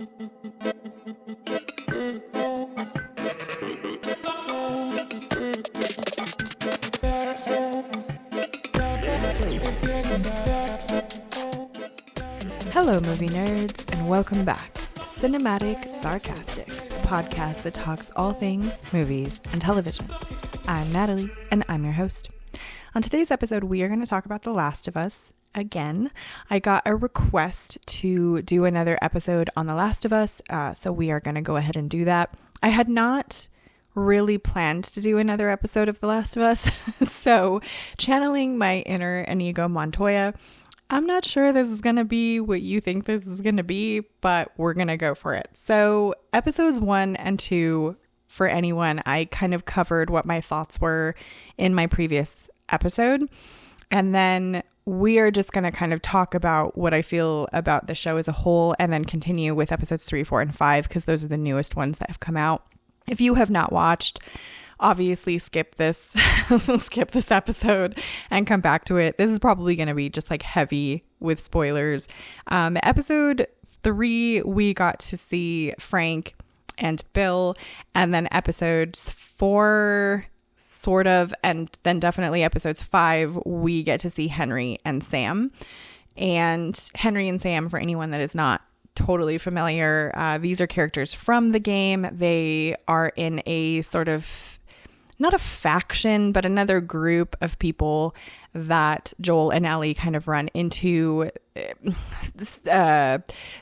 Hello, movie nerds, and welcome back to Cinematic Sarcastic, a podcast that talks all things movies and television. I'm Natalie, and I'm your host. On today's episode, we are going to talk about The Last of Us again. I got a request to do another episode on The Last of Us, so we are going to go ahead and do that. I had not really planned to do another episode of The Last of Us, so channeling my inner Inigo Montoya, I'm not sure this is going to be what you think this is going to be, but we're going to go for it. So episodes 1 and 2, for anyone, I kind of covered what my thoughts were in my previous episode. And then we are just going to kind of talk about what I feel about the show as a whole, and then continue with episodes 3, 4, and 5, because those are the newest ones that have come out. If you have not watched, obviously skip this episode and come back to it. This is probably going to be just like heavy with spoilers. Episode 3, we got to see Frank and Bill, and then episodes 4 sort of, and then definitely episodes 5, we get to see Henry and Sam. And Henry and Sam, for anyone that is not totally familiar, these are characters from the game. They are in a sort of, not a faction, but another group of people that Joel and Ellie kind of run into,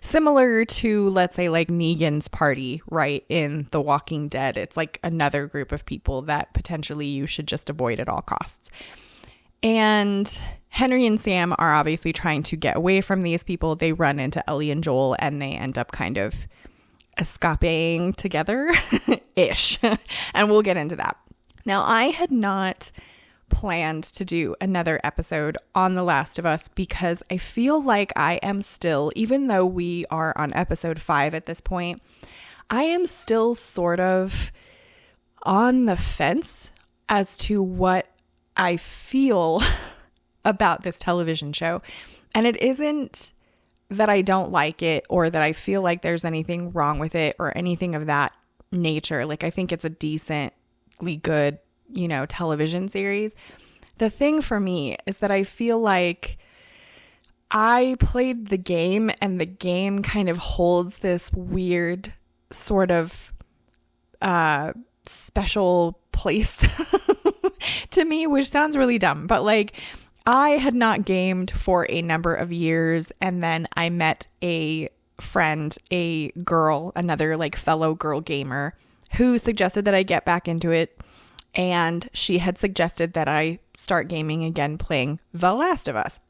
similar to, let's say, like Negan's party, right, in The Walking Dead. It's like another group of people that potentially you should just avoid at all costs. And Henry and Sam are obviously trying to get away from these people. They run into Ellie and Joel, and they end up kind of escaping together-ish. And we'll get into that. Now, I had not planned to do another episode on The Last of Us because I feel like I am still, even though we are on episode 5 at this point, I am still sort of on the fence as to what I feel about this television show. And it isn't that I don't like it or that I feel like there's anything wrong with it or anything of that nature. Like, I think it's a decently good, television series. The thing for me is that I feel like I played the game, and the game kind of holds this weird sort of special place to me, which sounds really dumb, but like, I had not gamed for a number of years, and then I met a friend, a girl, another like fellow girl gamer, who suggested that I get back into it. And she had suggested that I start gaming again, playing The Last of Us.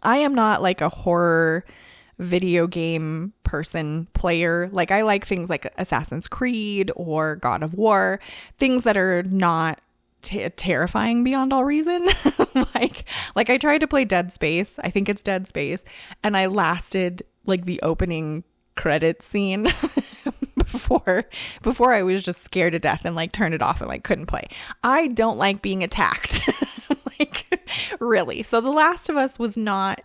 I am not like a horror video game player. Like, I like things like Assassin's Creed or God of War, things that are not terrifying beyond all reason. like I tried to play Dead Space. I think it's Dead Space. And I lasted like the opening credit scene before I was just scared to death and like turned it off and like couldn't play. I don't like being attacked. Like, really. So The Last of Us was not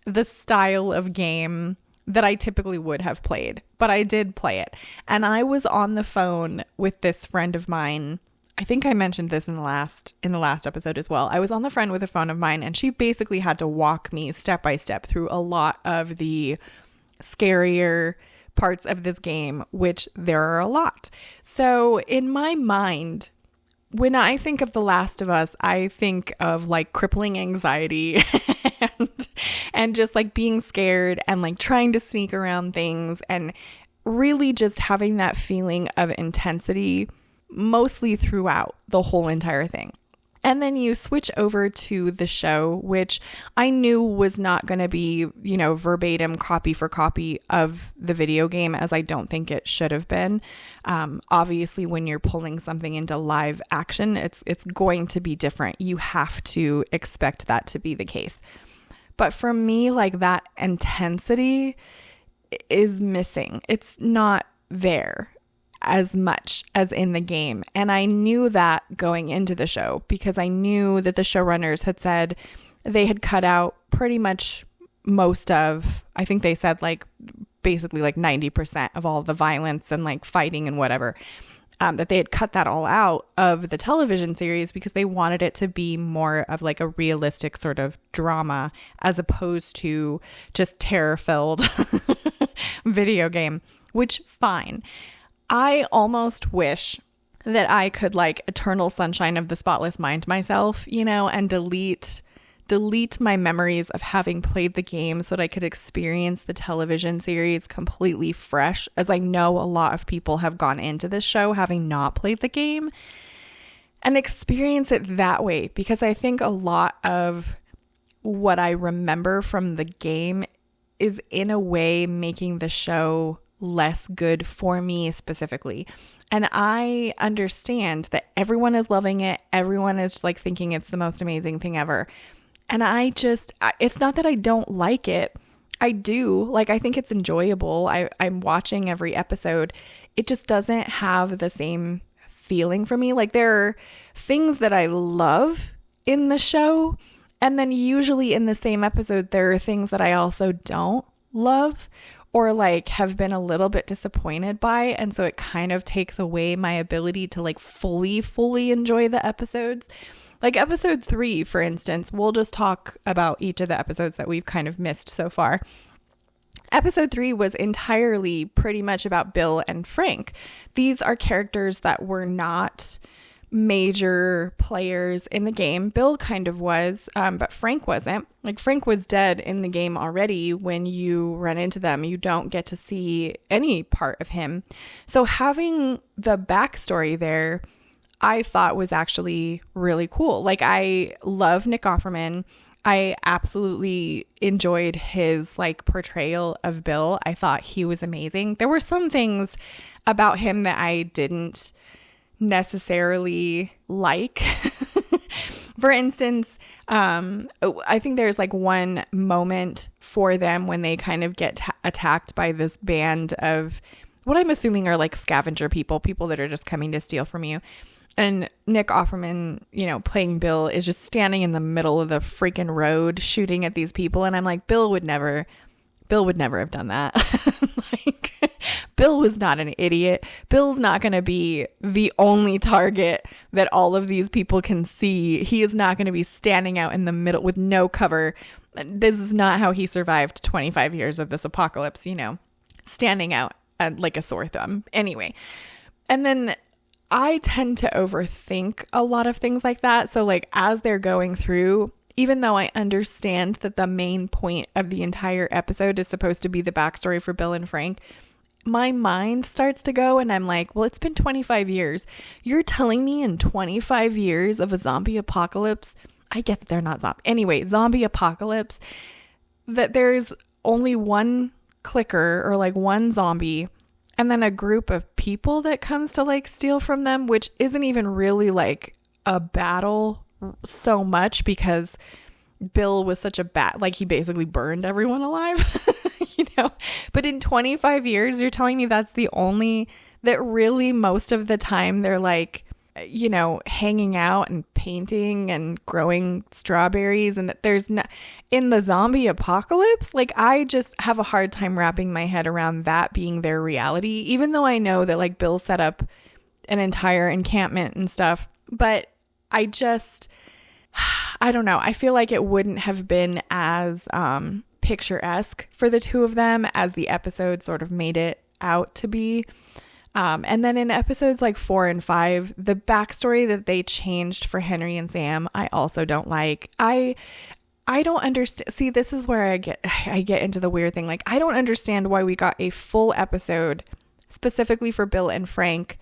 the style of game that I typically would have played, but I did play it. And I was on the phone with this friend of mine. I think I mentioned this in the last episode as well. I was on the phone with a friend of mine, and she basically had to walk me step by step through a lot of the scarier parts of this game, which there are a lot. So in my mind, when I think of The Last of Us, I think of like crippling anxiety and just like being scared and like trying to sneak around things and really just having that feeling of intensity mostly throughout the whole entire thing. And then you switch over to the show, which I knew was not going to be, verbatim copy for copy of the video game, as I don't think it should have been. Obviously, when you're pulling something into live action, it's going to be different. You have to expect that to be the case. But for me, like, that intensity is missing. It's not there as much as in the game. And I knew that going into the show because I knew that the showrunners had said they had cut out pretty much most of, I think they said like basically like 90% of all the violence and like fighting and whatever, that they had cut that all out of the television series because they wanted it to be more of like a realistic sort of drama as opposed to just terror-filled video game, which fine. I almost wish that I could like Eternal Sunshine of the Spotless Mind myself, you know, and delete my memories of having played the game so that I could experience the television series completely fresh, as I know a lot of people have gone into this show having not played the game, and experience it that way, because I think a lot of what I remember from the game is in a way making the show less good for me specifically. And I understand that everyone is loving it. Everyone is like thinking it's the most amazing thing ever. And it's not that I don't like it. I do. Like, I think it's enjoyable. I'm watching every episode. It just doesn't have the same feeling for me. Like, there are things that I love in the show. And then usually in the same episode, there are things that I also don't love or like have been a little bit disappointed by. And so it kind of takes away my ability to like fully enjoy the episodes. Like episode 3, for instance, we'll just talk about each of the episodes that we've kind of missed so far. Episode 3 was entirely pretty much about Bill and Frank. These are characters that were not major players in the game. Bill kind of was, but Frank wasn't. Like, Frank was dead in the game already. When you run into them, you don't get to see any part of him. So having the backstory there, I thought was actually really cool. Like, I love Nick Offerman. I absolutely enjoyed his like portrayal of Bill. I thought he was amazing. There were some things about him that I didn't necessarily like. For instance, I think there's like one moment for them when they kind of get attacked by this band of what I'm assuming are like scavenger people that are just coming to steal from you. And Nick Offerman, you know, playing Bill, is just standing in the middle of the freaking road shooting at these people. And I'm like, Bill would never have done that. Like, Bill was not an idiot. Bill's not going to be the only target that all of these people can see. He is not going to be standing out in the middle with no cover. This is not how he survived 25 years of this apocalypse, you know, standing out like a sore thumb. Anyway, and then I tend to overthink a lot of things like that. So like as they're going through, even though I understand that the main point of the entire episode is supposed to be the backstory for Bill and Frank, my mind starts to go and I'm like, well, it's been 25 years. You're telling me in 25 years of a zombie apocalypse, I get that they're not zombie. Anyway, zombie apocalypse, that there's only one clicker or like one zombie and then a group of people that comes to like steal from them, which isn't even really like a battle so much because Bill was such a like he basically burned everyone alive, you know. But in 25 years, you're telling me that's the only, that really most of the time they're like, you know, hanging out and painting and growing strawberries, and that there's not in the zombie apocalypse. Like, I just have a hard time wrapping my head around that being their reality, even though I know that like Bill set up an entire encampment and stuff. But I don't know. I feel like it wouldn't have been as picturesque for the two of them as the episode sort of made it out to be. And then in episodes like 4 and 5, the backstory that they changed for Henry and Sam, I also don't like. I don't understand. See, this is where I get into the weird thing. Like, I don't understand why we got a full episode specifically for Bill and Frank,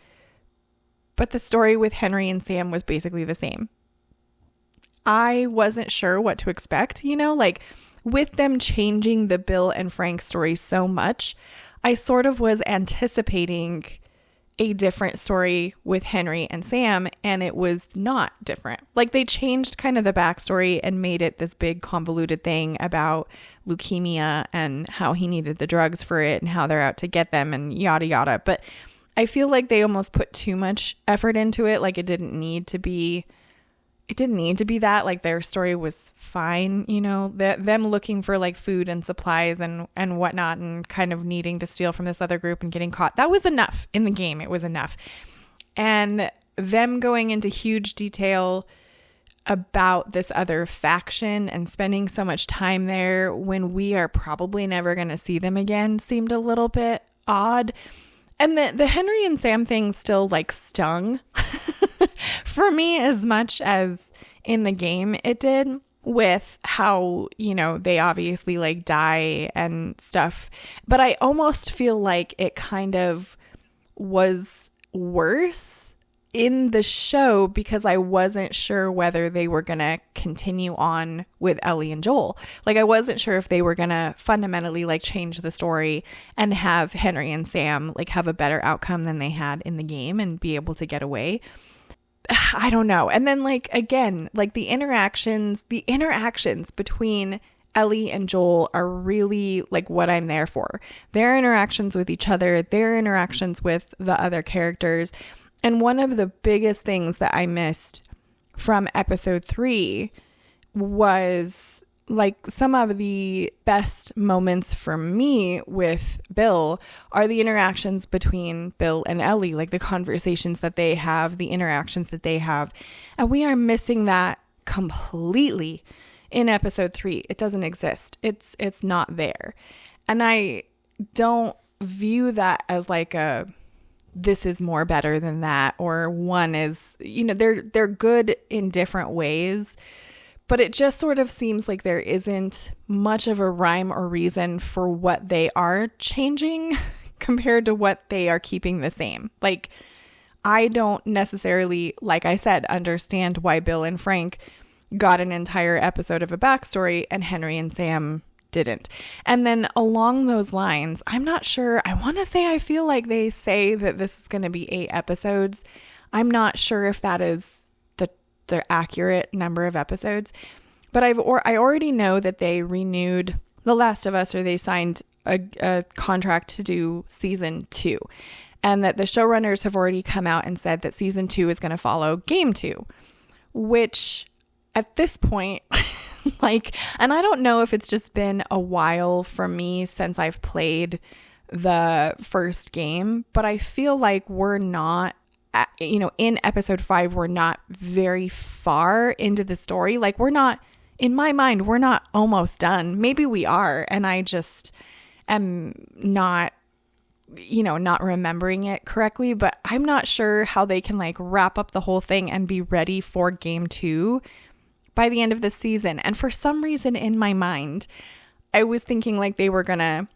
but the story with Henry and Sam was basically the same. I wasn't sure what to expect, you know, like with them changing the Bill and Frank story so much, I sort of was anticipating a different story with Henry and Sam, and it was not different. Like, they changed kind of the backstory and made it this big convoluted thing about leukemia and how he needed the drugs for it and how they're out to get them and yada yada. But I feel like they almost put too much effort into it. Like, it didn't need to be it didn't need to be that. Like their story was fine, you know, them looking for like food and supplies and whatnot and kind of needing to steal from this other group and getting caught. That was enough in the game. It was enough. And them going into huge detail about this other faction and spending so much time there when we are probably never going to see them again seemed a little bit odd. And the Henry and Sam thing still like stung for me as much as in the game it did, with how, you know, they obviously like die and stuff. But I almost feel like it kind of was worse in the show because I wasn't sure whether they were going to continue on with Ellie and Joel. Like I wasn't sure if they were going to fundamentally like change the story and have Henry and Sam like have a better outcome than they had in the game and be able to get away. I don't know. And then like, again, like the interactions between Ellie and Joel are really like what I'm there for. Their interactions with each other, their interactions with the other characters. And one of the biggest things that I missed from episode 3 was like some of the best moments for me with Bill are the interactions between Bill and Ellie, like the conversations that they have, the interactions that they have. And we are missing that completely in episode 3. It doesn't exist. It's not there. And I don't view that as like a this is more better than that, or one is, you know, they're good in different ways, but it just sort of seems like there isn't much of a rhyme or reason for what they are changing compared to what they are keeping the same. Like, I don't necessarily, like I said, understand why Bill and Frank got an entire episode of a backstory and Henry and Sam didn't. And then along those lines, I'm not sure. I want to say I feel like they say that this is going to be 8 episodes. I'm not sure if that is the accurate number of episodes, but I already know that they renewed The Last of Us, or they signed a contract to do season 2, and that the showrunners have already come out and said that season 2 is going to follow game 2, which at this point, like, and I don't know if it's just been a while for me since I've played the first game, but I feel like we're not, you know, in episode 5, we're not very far into the story. Like, we're not, in my mind, we're not almost done. Maybe we are, and I just am not, you know, not remembering it correctly, but I'm not sure how they can like wrap up the whole thing and be ready for game 2 by the end of the season. And for some reason in my mind, I was thinking like they were gonna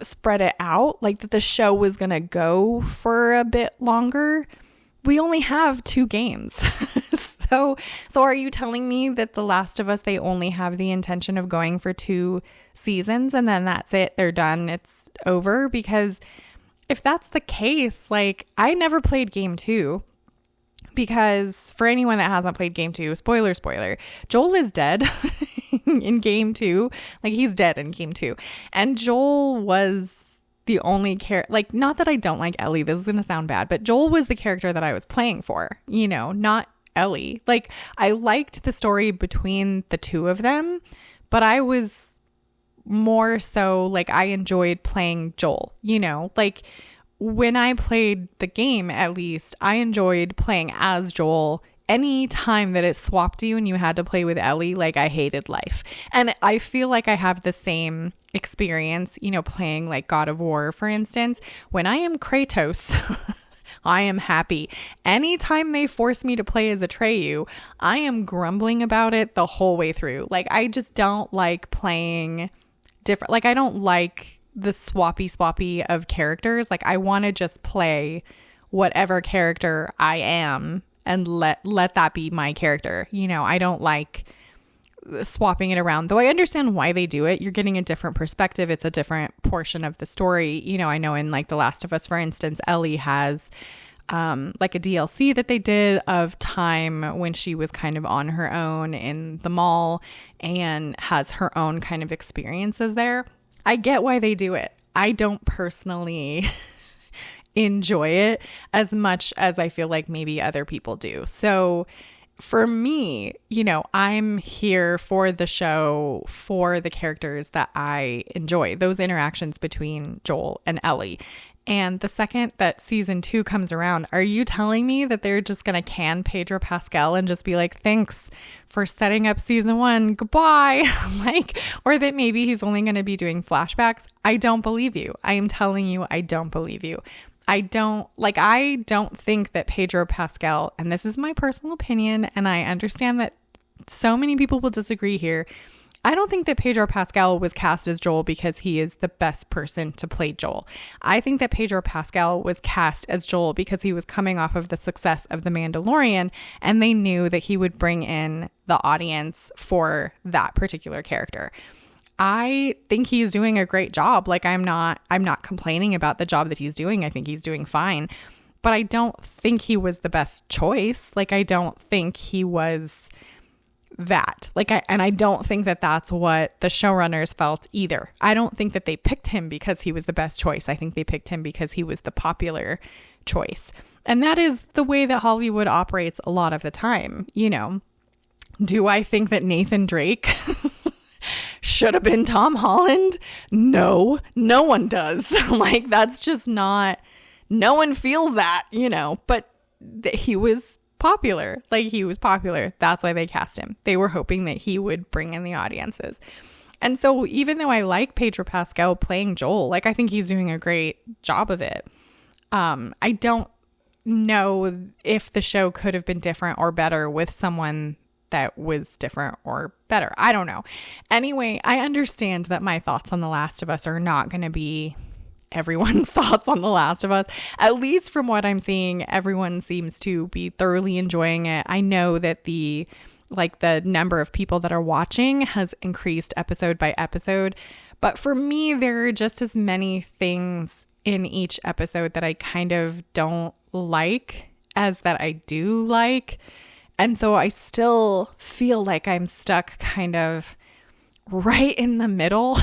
spread it out, like that the show was gonna go for a bit longer. We only have 2 games. So are you telling me that The Last of Us, they only have the intention of going for 2 seasons and then that's it, they're done, it's over? Because if that's the case, like, I never played game 2. Because for anyone that hasn't played game 2, spoiler, Joel is dead in game 2. Like, he's dead in game 2. And Joel was the only character, like, not that I don't like Ellie, this is going to sound bad, but Joel was the character that I was playing for, you know, not Ellie. Like, I liked the story between the two of them, but I was more so, like, I enjoyed playing Joel, you know, like, when I played the game, at least, I enjoyed playing as Joel. Any time that it swapped you and you had to play with Ellie, like, I hated life. And I feel like I have the same experience, you know, playing like God of War, for instance. When I am Kratos, I am happy. Anytime they force me to play as Atreyu, I am grumbling about it the whole way through. Like, I just don't like playing different, like, I don't like the swappy of characters. Like, I want to just play whatever character I am and let that be my character. You know, I don't like swapping it around, though I understand why they do it. You're getting a different perspective. It's a different portion of the story. You know, I know in like The Last of Us, for instance, Ellie has like a DLC that they did of time when she was kind of on her own in the mall and has her own kind of experiences there. I get why they do it. I don't personally enjoy it as much as I feel like maybe other people do. So for me, I'm here for the show, for the characters that I enjoy, those interactions between Joel and Ellie. And the second that season 2 comes around, are you telling me that they're just going to can Pedro Pascal and just be like, thanks for setting up season 1, goodbye? Or that maybe he's only going to be doing flashbacks? I don't believe you. I am telling you, I don't believe you. I don't think that Pedro Pascal, and this is my personal opinion, and I understand that so many people will disagree here. I don't think that Pedro Pascal was cast as Joel because he is the best person to play Joel. I think that Pedro Pascal was cast as Joel because he was coming off of the success of The Mandalorian, and they knew that he would bring in the audience for that particular character. I think he's doing a great job. I'm not complaining about the job that he's doing. I think he's doing fine, but I don't think he was the best choice. I don't think he was that. I don't think that that's what the showrunners felt either. I don't think that they picked him because he was the best choice. I think they picked him because he was the popular choice. And that is the way that Hollywood operates a lot of the time. Do I think that Nathan Drake should have been Tom Holland? No one does. That's just not, no one feels that, but he was popular. He was popular. That's why they cast him. They were hoping that he would bring in the audiences. And so even though I like Pedro Pascal playing Joel, I think he's doing a great job of it. I don't know if the show could have been different or better with someone that was different or better. I don't know. Anyway, I understand that my thoughts on The Last of Us are not going to be everyone's thoughts on The Last of Us. At least from what I'm seeing, everyone seems to be thoroughly enjoying it. I know that the number of people that are watching has increased episode by episode. But for me, there are just as many things in each episode that I kind of don't like as that I do like. And so I still feel like I'm stuck kind of right in the middle.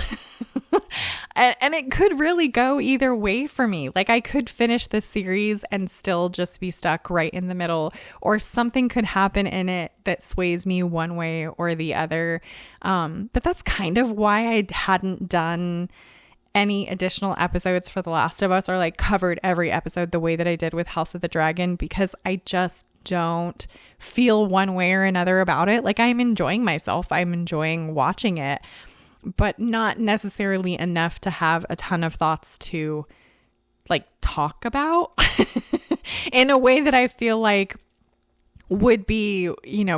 and it could really go either way for me. I could finish this series and still just be stuck right in the middle, or something could happen in it that sways me one way or the other. But that's kind of why I hadn't done any additional episodes for The Last of Us, or covered every episode the way that I did with House of the Dragon, because I just don't feel one way or another about it. I'm enjoying myself. I'm enjoying watching it, but not necessarily enough to have a ton of thoughts to talk about in a way that I feel would be,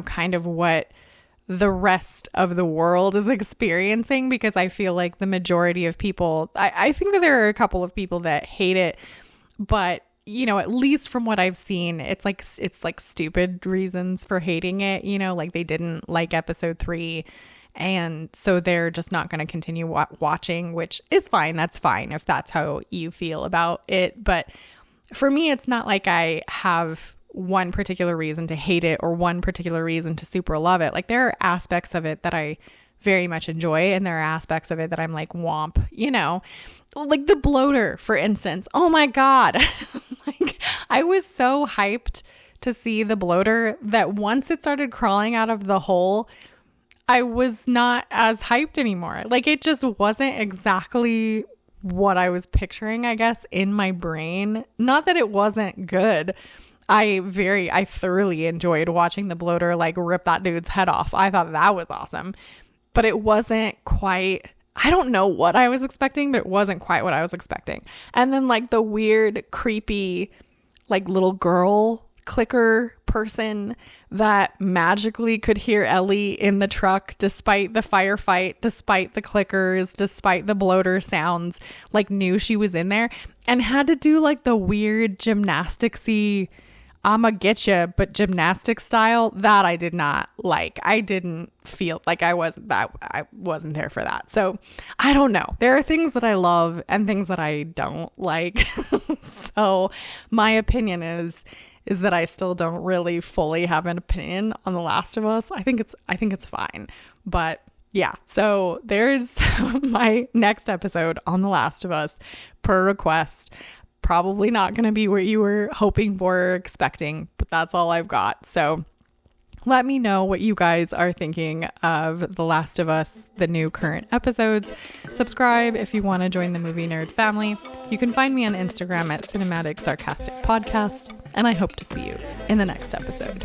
kind of what the rest of the world is experiencing, because I feel like the majority of people, I think that there are a couple of people that hate it, but at least from what I've seen, it's stupid reasons for hating it, they didn't like episode 3. And so they're just not going to continue watching, which is fine. That's fine if that's how you feel about it. But for me, it's not like I have one particular reason to hate it or one particular reason to super love it. There are aspects of it that I very much enjoy, and there are aspects of it that I'm womp, the bloater, for instance. Oh my God. I was so hyped to see the bloater that once it started crawling out of the hole, I was not as hyped anymore. It just wasn't exactly what I was picturing, I guess, in my brain. Not that it wasn't good. I thoroughly enjoyed watching the bloater rip that dude's head off. I thought that was awesome, but it wasn't quite, I don't know what I was expecting, but it wasn't quite what I was expecting. And then the weird, creepy, little girl clicker person that magically could hear Ellie in the truck despite the firefight, despite the clickers, despite the bloater sounds, knew she was in there and had to do the weird gymnasticsy I'ma get you, but gymnastic style, that I did not like. I didn't feel like I wasn't there for that. So I don't know. There are things that I love and things that I don't like. So my opinion is that I still don't really fully have an opinion on The Last of Us. I think it's fine. But yeah, so there's my next episode on The Last of Us per request. Probably not going to be what you were hoping for or expecting, but that's all I've got. So Let me know what you guys are thinking of The Last of Us, the new current episodes. Subscribe if you want to join the movie nerd family. You can find me on Instagram at Cinematic Sarcastic Podcast, and I hope to see you in the next episode.